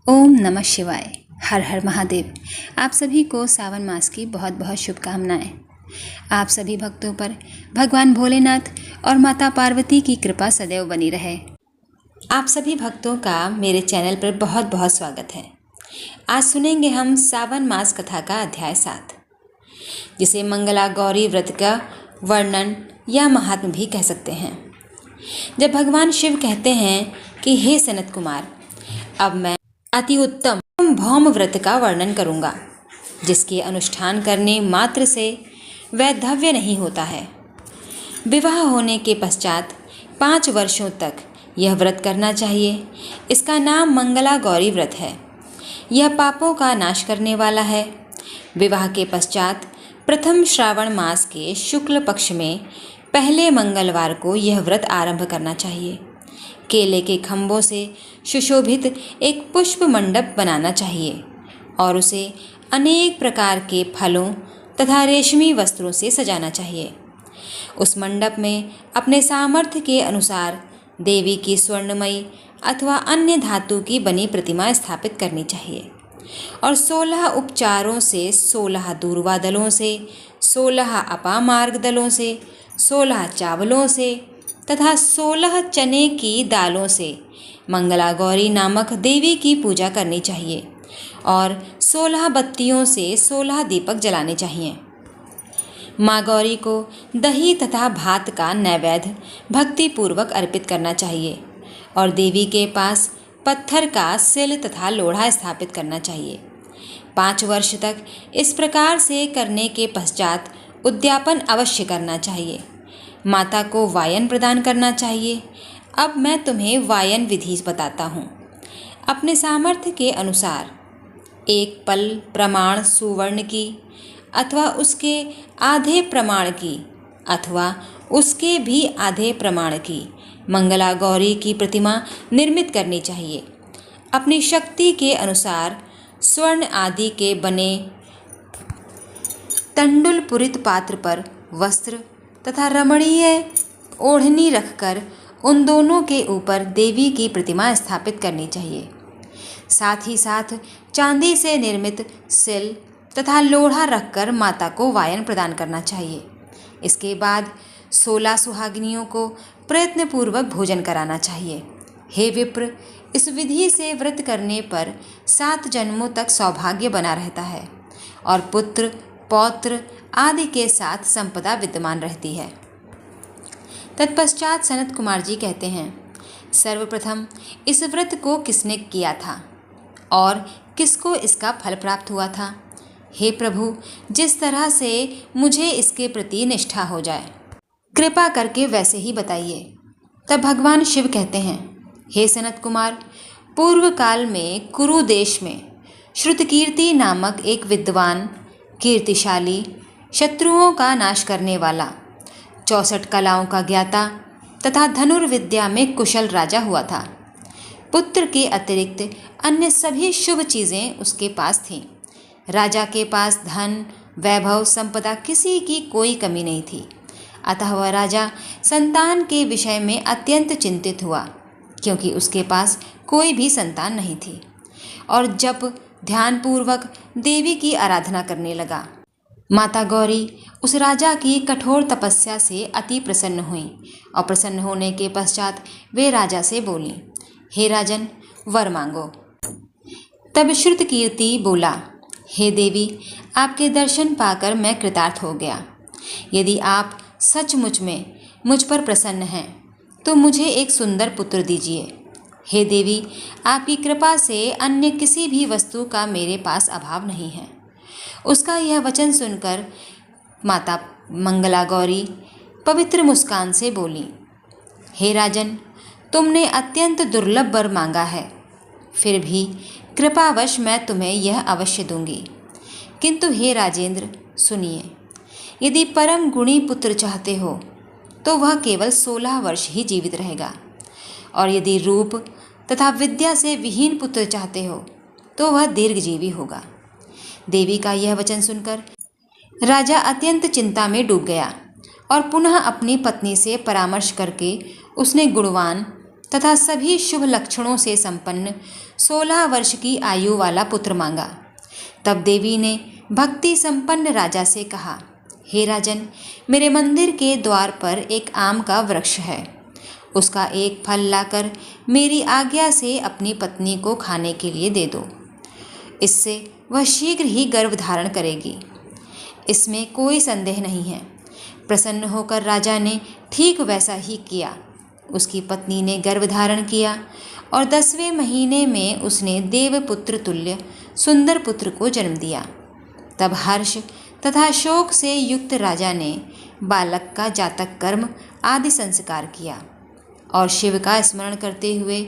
ओम नमः शिवाय। हर हर महादेव। आप सभी को सावन मास की बहुत बहुत शुभकामनाएं। आप सभी भक्तों पर भगवान भोलेनाथ और माता पार्वती की कृपा सदैव बनी रहे। आप सभी भक्तों का मेरे चैनल पर बहुत बहुत स्वागत है। आज सुनेंगे हम सावन मास कथा का अध्याय 7, जिसे मंगला गौरी व्रत का वर्णन या महात्म भी कह सकते हैं। जब भगवान शिव कहते हैं कि हे सनत कुमार, अब मैं अति उत्तम भौम व्रत का वर्णन करूंगा, जिसके अनुष्ठान करने मात्र से वैधव्य नहीं होता है। विवाह होने के पश्चात 5 वर्षों तक यह व्रत करना चाहिए। इसका नाम मंगला गौरी व्रत है। यह पापों का नाश करने वाला है। विवाह के पश्चात प्रथम श्रावण मास के शुक्ल पक्ष में पहले मंगलवार को यह व्रत आरंभ करना चाहिए। केले के खंभों से सुशोभित एक पुष्प मंडप बनाना चाहिए और उसे अनेक प्रकार के फलों तथा रेशमी वस्त्रों से सजाना चाहिए। उस मंडप में अपने सामर्थ्य के अनुसार देवी की स्वर्णमयी अथवा अन्य धातु की बनी प्रतिमा स्थापित करनी चाहिए और 16 उपचारों से, 16 दूर्वा दलों से, 16 अपामार्ग दलों से, 16 चावलों से तथा 16 चने की दालों से मंगला गौरी नामक देवी की पूजा करनी चाहिए और 16 बत्तियों से 16 दीपक जलाने चाहिए। माँ गौरी को दही तथा भात का नैवेद्य भक्तिपूर्वक अर्पित करना चाहिए और देवी के पास पत्थर का सिल तथा लोढ़ा स्थापित करना चाहिए। 5 वर्ष तक इस प्रकार से करने के पश्चात उद्यापन अवश्य करना चाहिए। माता को वायन प्रदान करना चाहिए। अब मैं तुम्हें वायन विधि बताता हूँ। अपने सामर्थ्य के अनुसार 1 पल प्रमाण सुवर्ण की अथवा उसके आधे प्रमाण की अथवा उसके भी आधे प्रमाण की मंगला गौरी की प्रतिमा निर्मित करनी चाहिए। अपनी शक्ति के अनुसार स्वर्ण आदि के बने तंडुल पुरित पात्र पर वस्त्र तथा रमणीय ओढ़नी रखकर उन दोनों के ऊपर देवी की प्रतिमा स्थापित करनी चाहिए। साथ ही साथ चांदी से निर्मित सिल तथा लोढ़ा रखकर माता को वायन प्रदान करना चाहिए। इसके बाद 16 सुहागिनियों को प्रयत्नपूर्वक भोजन कराना चाहिए। हे विप्र, इस विधि से व्रत करने पर 7 जन्मों तक सौभाग्य बना रहता है और पुत्र पौत्र आदि के साथ संपदा विद्यमान रहती है। तत्पश्चात सनत कुमार जी कहते हैं, सर्वप्रथम इस व्रत को किसने किया था और किसको इसका फल प्राप्त हुआ था? हे प्रभु, जिस तरह से मुझे इसके प्रति निष्ठा हो जाए, कृपा करके वैसे ही बताइए। तब भगवान शिव कहते हैं, हे सनत कुमार, पूर्व काल में कुरु देश में श्रुतकीर्ति नामक एक विद्वान, कीर्तिशाली, शत्रुओं का नाश करने वाला, 64 कलाओं का ज्ञाता तथा धनुर्विद्या में कुशल राजा हुआ था। पुत्र के अतिरिक्त अन्य सभी शुभ चीज़ें उसके पास थीं। राजा के पास धन, वैभव, संपदा किसी की कोई कमी नहीं थी। अतः वह राजा संतान के विषय में अत्यंत चिंतित हुआ, क्योंकि उसके पास कोई भी संतान नहीं थी। और जब ध्यानपूर्वक देवी की आराधना करने लगा, माता गौरी उस राजा की कठोर तपस्या से अति प्रसन्न हुई और प्रसन्न होने के पश्चात वे राजा से बोली, हे राजन, वर मांगो। तब श्रुतकीर्ति बोला, हे देवी, आपके दर्शन पाकर मैं कृतार्थ हो गया। यदि आप सचमुच में मुझ पर प्रसन्न हैं तो मुझे एक सुंदर पुत्र दीजिए। हे देवी, आपकी कृपा से अन्य किसी भी वस्तु का मेरे पास अभाव नहीं है। उसका यह वचन सुनकर माता मंगला गौरी पवित्र मुस्कान से बोली, हे राजन, तुमने अत्यंत दुर्लभ वर मांगा है, फिर भी कृपावश मैं तुम्हें यह अवश्य दूंगी। किंतु हे राजेंद्र, सुनिए, यदि परम गुणी पुत्र चाहते हो तो वह केवल 16 वर्ष ही जीवित रहेगा, और यदि रूप तथा विद्या से विहीन पुत्र चाहते हो तो वह दीर्घजीवी होगा। देवी का यह वचन सुनकर राजा अत्यंत चिंता में डूब गया और पुनः अपनी पत्नी से परामर्श करके उसने गुणवान तथा सभी शुभ लक्षणों से संपन्न 16 वर्ष की आयु वाला पुत्र मांगा। तब देवी ने भक्ति संपन्न राजा से कहा, हे राजन, मेरे मंदिर के द्वार पर एक आम का वृक्ष है। उसका एक फल लाकर मेरी आज्ञा से अपनी पत्नी को खाने के लिए दे दो। इससे वह शीघ्र ही गर्भ धारण करेगी, इसमें कोई संदेह नहीं है। प्रसन्न होकर राजा ने ठीक वैसा ही किया। उसकी पत्नी ने गर्भ धारण किया और 10वें महीने में उसने देवपुत्र तुल्य सुंदर पुत्र को जन्म दिया। तब हर्ष तथा शोक से युक्त राजा ने बालक का जातक कर्म आदि संस्कार किया और शिव का स्मरण करते हुए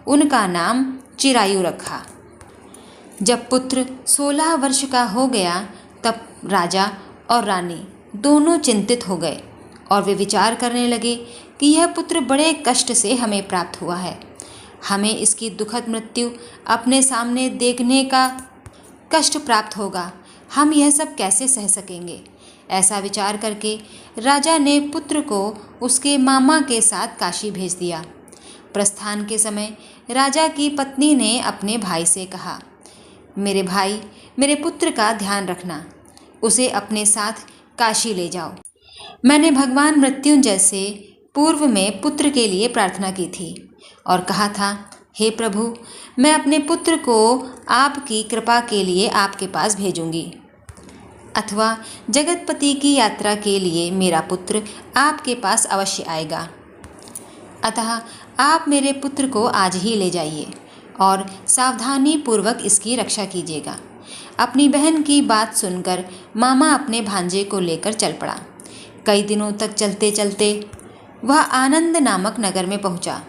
उनका नाम चिरायु रखा। जब पुत्र 16 वर्ष का हो गया तब राजा और रानी दोनों चिंतित हो गए और वे विचार करने लगे कि यह पुत्र बड़े कष्ट से हमें प्राप्त हुआ है। हमें इसकी दुखद मृत्यु अपने सामने देखने का कष्ट प्राप्त होगा। हम यह सब कैसे सह सकेंगे? ऐसा विचार करके राजा ने पुत्र को उसके मामा के साथ काशी भेज दिया। प्रस्थान के समय राजा की पत्नी ने अपने भाई से कहा, मेरे भाई, मेरे पुत्र का ध्यान रखना, उसे अपने साथ काशी ले जाओ। मैंने भगवान मृत्युंजय से पूर्व में पुत्र के लिए प्रार्थना की थी और कहा था, हे प्रभु, मैं अपने पुत्र को आपकी कृपा के लिए आपके पास भेजूंगी, अथवा जगतपति की यात्रा के लिए मेरा पुत्र आपके पास अवश्य आएगा। अतः आप मेरे पुत्र को आज ही ले जाइए और सावधानी पूर्वक इसकी रक्षा कीजिएगा। अपनी बहन की बात सुनकर मामा अपने भांजे को लेकर चल पड़ा। कई दिनों तक चलते चलते वह आनंद नामक नगर में पहुंचा।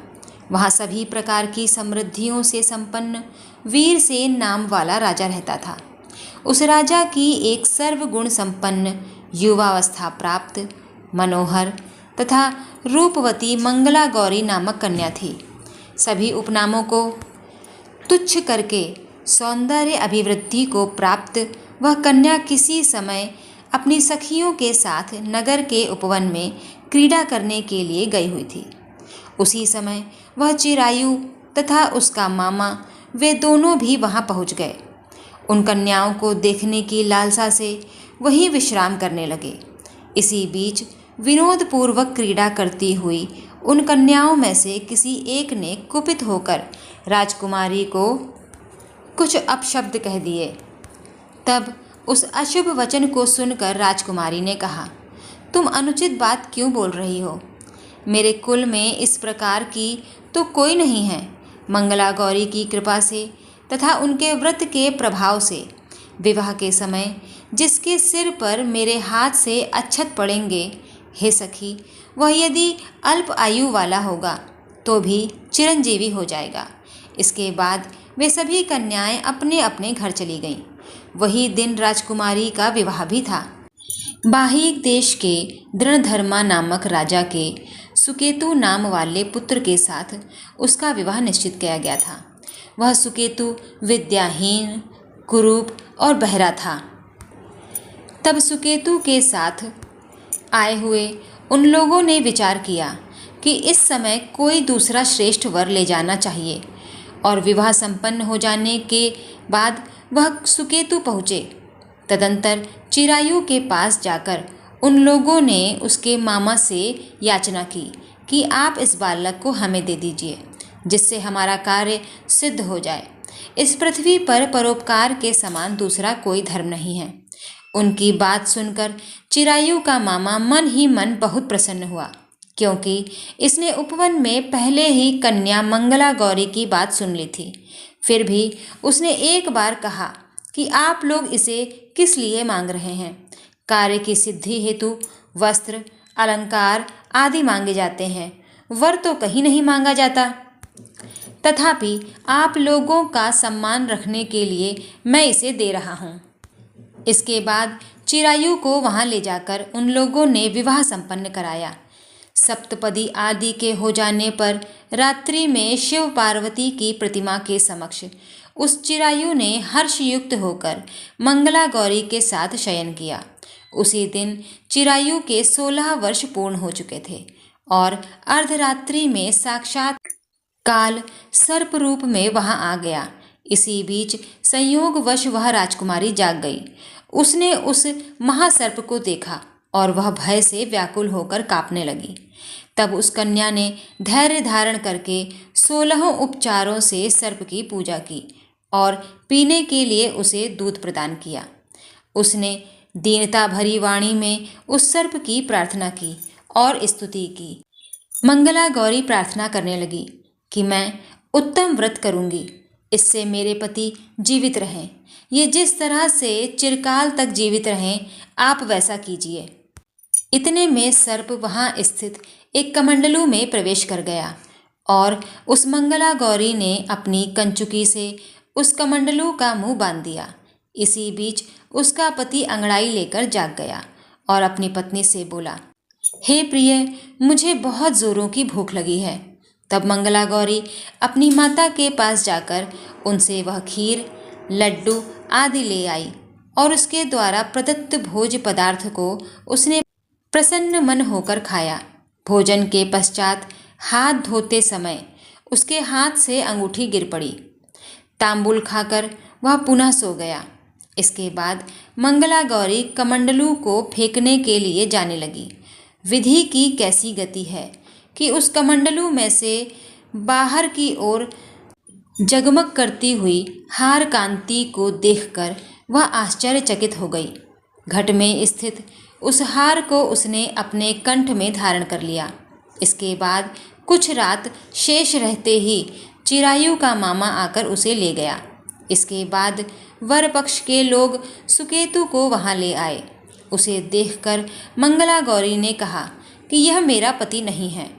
वहाँ सभी प्रकार की समृद्धियों से संपन्न वीरसेन नाम वाला राजा रहता था। उस राजा की एक सर्वगुण संपन्न युवावस्था प्राप्त मनोहर तथा रूपवती मंगला गौरी नामक कन्या थी। सभी उपनामों को तुच्छ करके सौंदर्य अभिवृद्धि को प्राप्त वह कन्या किसी समय अपनी सखियों के साथ नगर के उपवन में क्रीड़ा करने के लिए गई हुई थी। उसी समय वह चिरायु तथा उसका मामा वे दोनों भी वहां पहुंच गए। उन कन्याओं को देखने की लालसा से वहीं विश्राम करने लगे। इसी बीच विनोदपूर्वक क्रीड़ा करती हुई उन कन्याओं में से किसी एक ने कुपित होकर राजकुमारी को कुछ अपशब्द कह दिए। तब उस अशुभ वचन को सुनकर राजकुमारी ने कहा, तुम अनुचित बात क्यों बोल रही हो? मेरे कुल में इस प्रकार की तो कोई नहीं है। मंगला गौरी की कृपा से तथा उनके व्रत के प्रभाव से विवाह के समय जिसके सिर पर मेरे हाथ से अक्षत पड़ेंगे, हे सखी, वह यदि अल्प आयु वाला होगा तो भी चिरंजीवी हो जाएगा। इसके बाद वे सभी कन्याएं अपने अपने घर चली गईं। वही दिन राजकुमारी का विवाह भी था। बाहिक देश के दृढ़धर्मा नामक राजा के सुकेतु नाम वाले पुत्र के साथ उसका विवाह निश्चित किया गया था। वह सुकेतु विद्याहीन, कुरूप और बहरा था। तब सुकेतु के साथ आए हुए उन लोगों ने विचार किया कि इस समय कोई दूसरा श्रेष्ठ वर ले जाना चाहिए और विवाह संपन्न हो जाने के बाद वह सुकेतु पहुँचे। तदंतर चिरायु के पास जाकर उन लोगों ने उसके मामा से याचना की कि आप इस बालक को हमें दे दीजिए, जिससे हमारा कार्य सिद्ध हो जाए। इस पृथ्वी पर परोपकार के समान दूसरा कोई धर्म नहीं है। उनकी बात सुनकर चिरायु का मामा मन ही मन बहुत प्रसन्न हुआ, क्योंकि इसने उपवन में पहले ही कन्या मंगला गौरी की बात सुन ली थी। फिर भी उसने एक बार कहा कि आप लोग इसे किस लिए मांग रहे हैं? कार्य की सिद्धि हेतु वस्त्र, अलंकार आदि मांगे जाते हैं, वर तो कहीं नहीं मांगा जाता। तथापि आप लोगों का सम्मान रखने के लिए मैं इसे दे रहा हूँ। इसके बाद चिरायु को वहाँ ले जाकर उन लोगों ने विवाह संपन्न कराया। सप्तपदी आदि के हो जाने पर रात्रि में शिव पार्वती की प्रतिमा के समक्ष उस चिरायु ने हर्षयुक्त होकर मंगला गौरी के साथ शयन किया। उसी दिन चिरायु के 16 वर्ष पूर्ण हो चुके थे और अर्धरात्रि में साक्षात काल सर्प रूप में वहां आ गया। इसी बीच संयोगवश वह राजकुमारी जाग गई। उसने उस महासर्प को देखा और वह भय से व्याकुल होकर कांपने लगी। तब उस कन्या ने धैर्य धारण करके 16 उपचारों से सर्प की पूजा की और पीने के लिए उसे दूध प्रदान किया। उसने दीनता भरी वाणी में उस सर्प की प्रार्थना की और स्तुति की। मंगला गौरी प्रार्थना करने लगी कि मैं उत्तम व्रत करूंगी, इससे मेरे पति जीवित रहें। ये जिस तरह से चिरकाल तक जीवित रहें, आप वैसा कीजिए। इतने में सर्प वहां स्थित एक कमंडलू में प्रवेश कर गया और उस मंगला गौरी ने अपनी कंचुकी से उस कमंडलू का मुंह बांध दिया। इसी बीच उसका पति अंगड़ाई लेकर जाग गया और अपनी पत्नी से बोला, हे प्रिय, मुझे बहुत जोरों की भूख लगी है। तब मंगला गौरी अपनी माता के पास जाकर उनसे वह खीर, लड्डू आदि ले आई और उसके द्वारा प्रदत्त भोज पदार्थ को उसने प्रसन्न मन होकर खाया। भोजन के पश्चात हाथ धोते समय उसके हाथ से अंगूठी गिर पड़ी। तांबुल खाकर वह पुनः सो गया। इसके बाद मंगला गौरी कमंडलू को फेंकने के लिए जाने लगी। विधि की कैसी गति है कि उस कमंडलू में से बाहर की ओर जगमग करती हुई हार कांति को देखकर वह आश्चर्यचकित हो गई। घट में स्थित उस हार को उसने अपने कंठ में धारण कर लिया। इसके बाद कुछ रात शेष रहते ही चिरायु का मामा आकर उसे ले गया। इसके बाद वर पक्ष के लोग सुकेतु को वहां ले आए। उसे देखकर मंगला गौरी ने कहा कि यह मेरा पति नहीं है।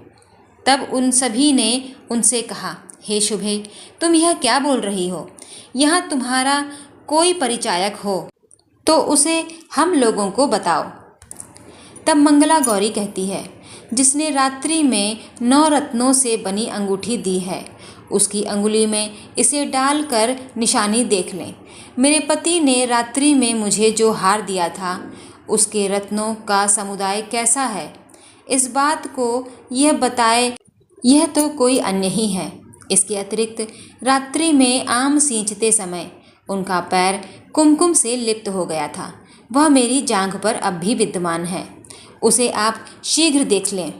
तब उन सभी ने उनसे कहा, हे शुभे, तुम यह क्या बोल रही हो? यहाँ तुम्हारा कोई परिचायक हो तो उसे हम लोगों को बताओ। तब मंगला गौरी कहती है, जिसने रात्रि में 9 रत्नों से बनी अंगूठी दी है, उसकी अंगुली में इसे डालकर निशानी देख लें। मेरे पति ने रात्रि में मुझे जो हार दिया था, उसके रत्नों का समुदाय कैसा है, इस बात को यह बताए। यह तो कोई अन्य ही है। इसके अतिरिक्त रात्रि में आम सींचते समय उनका पैर कुमकुम से लिप्त हो गया था। वह मेरी जांघ पर अब भी विद्यमान है। उसे आप शीघ्र देख लें।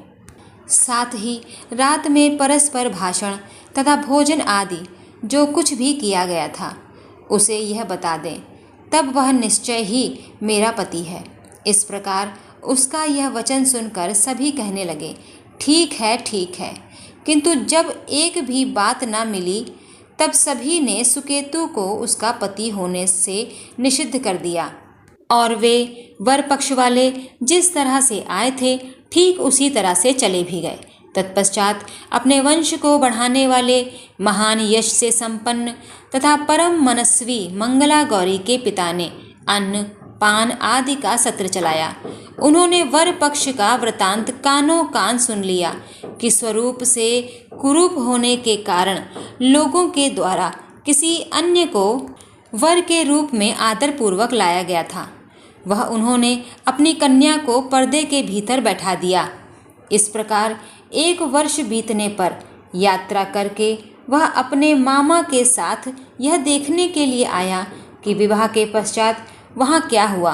साथ ही रात में परस्पर भाषण तथा भोजन आदि जो कुछ भी किया गया था, उसे यह बता दें। तब वह निश्चय ही मेरा पति है। इस प्रकार उसका यह वचन सुनकर सभी कहने लगे, ठीक है, ठीक है। किंतु जब एक भी बात न मिली, तब सभी ने सुकेतु को उसका पति होने से निषिद्ध कर दिया और वे वर पक्ष वाले जिस तरह से आए थे, ठीक उसी तरह से चले भी गए। तत्पश्चात अपने वंश को बढ़ाने वाले महान यश से संपन्न तथा परम मनस्वी मंगला गौरी के पिता ने अन्न पान आदि का सत्र चलाया। उन्होंने वर पक्ष का वृतांत कानों कान सुन लिया कि स्वरूप से कुरूप होने के कारण लोगों के द्वारा किसी अन्य को वर के रूप में आदरपूर्वक लाया गया था। वह उन्होंने अपनी कन्या को पर्दे के भीतर बैठा दिया। इस प्रकार 1 वर्ष बीतने पर यात्रा करके वह अपने मामा के साथ यह देखने के लिए आया कि विवाह के पश्चात वहाँ क्या हुआ।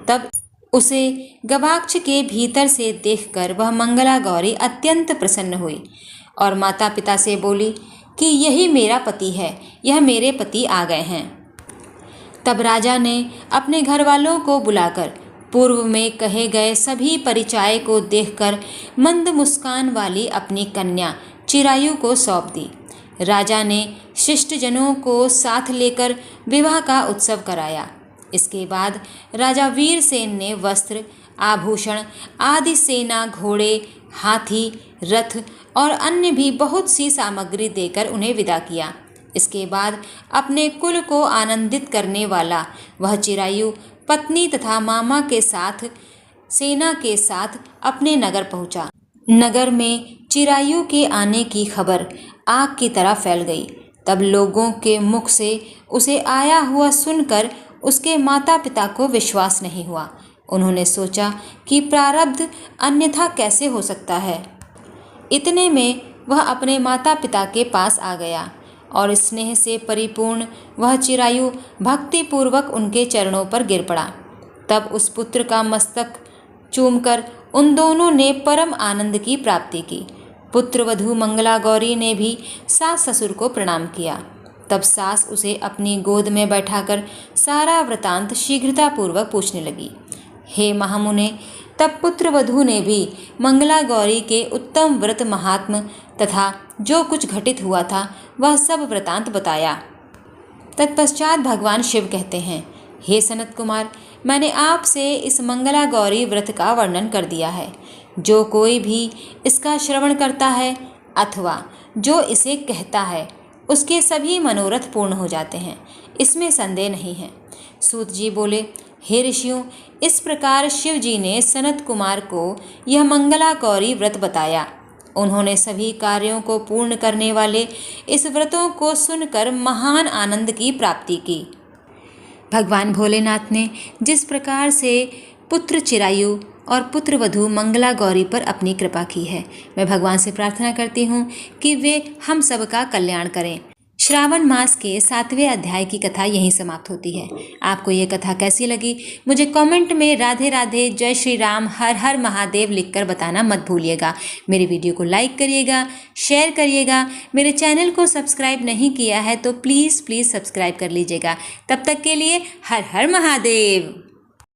तब उसे गवाक्ष के भीतर से देखकर वह मंगला गौरी अत्यंत प्रसन्न हुई और माता पिता से बोली कि यही मेरा पति है, यह मेरे पति आ गए हैं। तब राजा ने अपने घर वालों को बुलाकर पूर्व में कहे गए सभी परिचाय को देखकर मंद मुस्कान वाली अपनी कन्या चिरायु को सौंप दी। राजा ने शिष्टजनों को साथ लेकर विवाह का उत्सव कराया। इसके बाद राजा वीरसेन ने वस्त्र, आभूषण आदि, सेना, घोड़े, हाथी, रथ और अन्य भी बहुत सी सामग्री देकर उन्हें विदा किया। इसके बाद अपने कुल को आनंदित करने वाला वह चिरायु पत्नी तथा मामा के साथ सेना के साथ अपने नगर पहुंचा। नगर में चिरायु के आने की खबर आग की तरह फैल गई। तब लोगों के मुख से उसे आया हुआ सुनकर उसके माता पिता को विश्वास नहीं हुआ। उन्होंने सोचा कि प्रारब्ध अन्यथा कैसे हो सकता है। इतने में वह अपने माता पिता के पास आ गया और स्नेह से परिपूर्ण वह चिरायु भक्तिपूर्वक उनके चरणों पर गिर पड़ा। तब उस पुत्र का मस्तक चूमकर उन दोनों ने परम आनंद की प्राप्ति की। पुत्र वधू मंगला गौरी ने भी सास ससुर को प्रणाम किया। तब सास उसे अपनी गोद में बैठाकर सारा वृतांत शीघ्रतापूर्वक पूछने लगी। हे महामुने, तब पुत्र वधू ने भी मंगला गौरी के उत्तम व्रत महात्म तथा जो कुछ घटित हुआ था वह सब वृतांत बताया। तत्पश्चात भगवान शिव कहते हैं, हे सनत कुमार, मैंने आपसे इस मंगला गौरी व्रत का वर्णन कर दिया है। जो कोई भी इसका श्रवण करता है अथवा जो इसे कहता है उसके सभी मनोरथ पूर्ण हो जाते हैं, इसमें संदेह नहीं है। सूत जी बोले, हे ऋषियों, इस प्रकार शिव जी ने सनत कुमार को यह मंगला गौरी व्रत बताया। उन्होंने सभी कार्यों को पूर्ण करने वाले इस व्रतों को सुनकर महान आनंद की प्राप्ति की। भगवान भोलेनाथ ने जिस प्रकार से पुत्र चिरायु और पुत्र वधू मंगला गौरी पर अपनी कृपा की है, मैं भगवान से प्रार्थना करती हूँ कि वे हम सबका कल्याण करें। श्रावण मास के 7वें अध्याय की कथा यहीं समाप्त होती है। आपको ये कथा कैसी लगी मुझे कमेंट में राधे राधे, जय श्री राम, हर हर महादेव लिखकर बताना मत भूलिएगा। मेरे वीडियो को लाइक करिएगा, शेयर करिएगा। मेरे चैनल को सब्सक्राइब नहीं किया है तो प्लीज़ सब्सक्राइब कर लीजिएगा। तब तक के लिए हर हर महादेव।